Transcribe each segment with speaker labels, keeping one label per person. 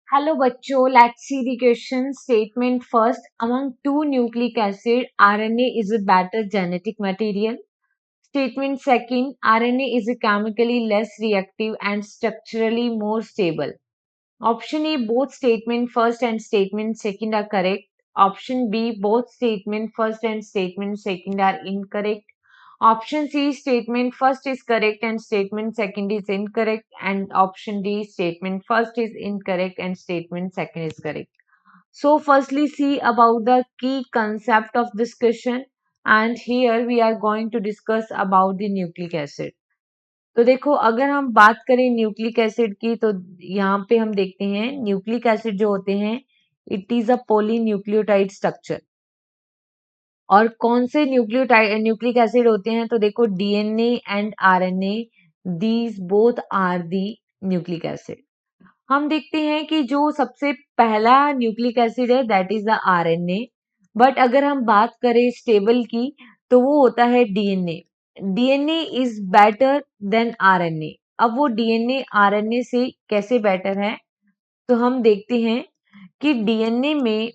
Speaker 1: Hello बच्चों, let's see the question. Statement first. Among two nucleic acid, RNA is a better genetic material. Statement second. RNA is a chemically less reactive and structurally more stable. Option A, both statement first and statement second are correct. Option B, both statement first and statement second are incorrect. Option C, statement first is correct and statement second is incorrect. And option D, statement first is incorrect and statement second is correct. So, firstly, see about the key concept of discussion. And here we are going to discuss about the nucleic acid. तो देखो, अगर हम बात करें nucleic acid की तो यहाँ पे हम देखते हैं न्यूक्लिक एसिड जो होते हैं it is a polynucleotide structure. और कौन से न्यूक्लिक एसिड होते हैं तो देखो DNA and RNA, these both are the nucleic acid. हम देखते हैं कि जो सबसे पहला न्यूक्लिक एसिड है that is the RNA. But अगर हम बात करें स्टेबल की तो वो होता है DNA. DNA is better than RNA. अब वो डीएनए आरएनए से कैसे बेटर है तो हम देखते हैं कि डीएनए में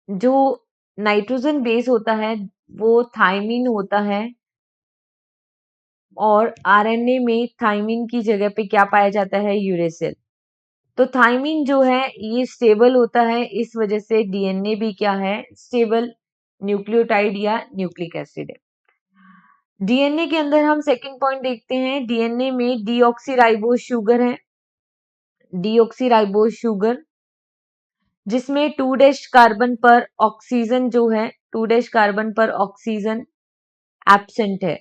Speaker 1: जो नाइट्रोजन बेस होता है वो थायमिन होता है और आरएनए में थायमिन की जगह पे क्या पाया जाता है, यूरेसिल। तो थायमिन जो है ये स्टेबल होता है, इस वजह से डीएनए भी क्या है, स्टेबल न्यूक्लियोटाइड या न्यूक्लिक एसिड है। डीएनए के अंदर हम सेकंड पॉइंट देखते हैं, डीएनए में डीऑक्सीराइबोज शुगर है, डीऑक्सीराइबोज शुगर जिसमें 2' कार्बन पर ऑक्सीजन जो है 2' कार्बन पर ऑक्सीजन एब्सेंट है।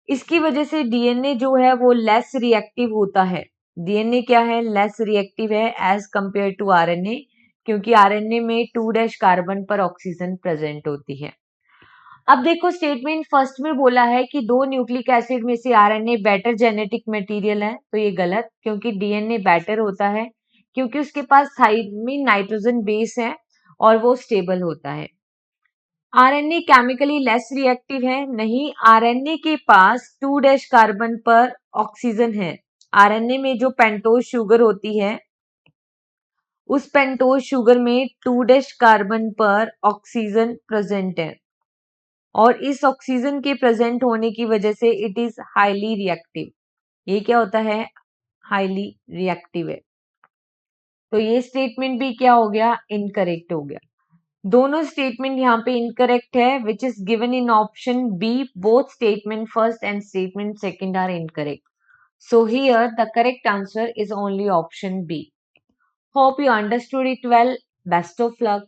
Speaker 1: इसकी वजह से डीएनए जो है वो लेस रिएक्टिव होता है। डीएनए क्या है, लेस रिएक्टिव है एज कंपेयर टू आरएनए, क्योंकि आरएनए में 2' कार्बन पर ऑक्सीजन प्रेजेंट होती है। अब देखो स्टेटमेंट फर्स्ट में बोला है कि दो न्यूक्लिक एसिड में से आरएनए बेटर जेनेटिक मटेरियल है, तो ये गलत, क्योंकि डीएनए बेटर होता है क्योंकि उसके पास थायमिन नाइट्रोजन बेस है और वो स्टेबल होता है। आरएनए केमिकली लेस रिएक्टिव है, नहीं, आरएनए के पास 2' कार्बन पर ऑक्सीजन है। आरएनए में जो पेंटोज शुगर होती है उस पेंटोज शुगर में 2' कार्बन पर ऑक्सीजन प्रेजेंट है और इस ऑक्सीजन के प्रेजेंट होने की वजह से इट इज हाईली रिएक्टिव। ये क्या होता है, हाईली रिएक्टिव है। तो ये स्टेटमेंट भी क्या हो गया, इनकरेक्ट हो गया। दोनों स्टेटमेंट यहाँ पे इनकरेक्ट है, which is given in option B, both statement first and statement second are incorrect. So here the correct answer is only option B. Hope you understood it well. Best of luck.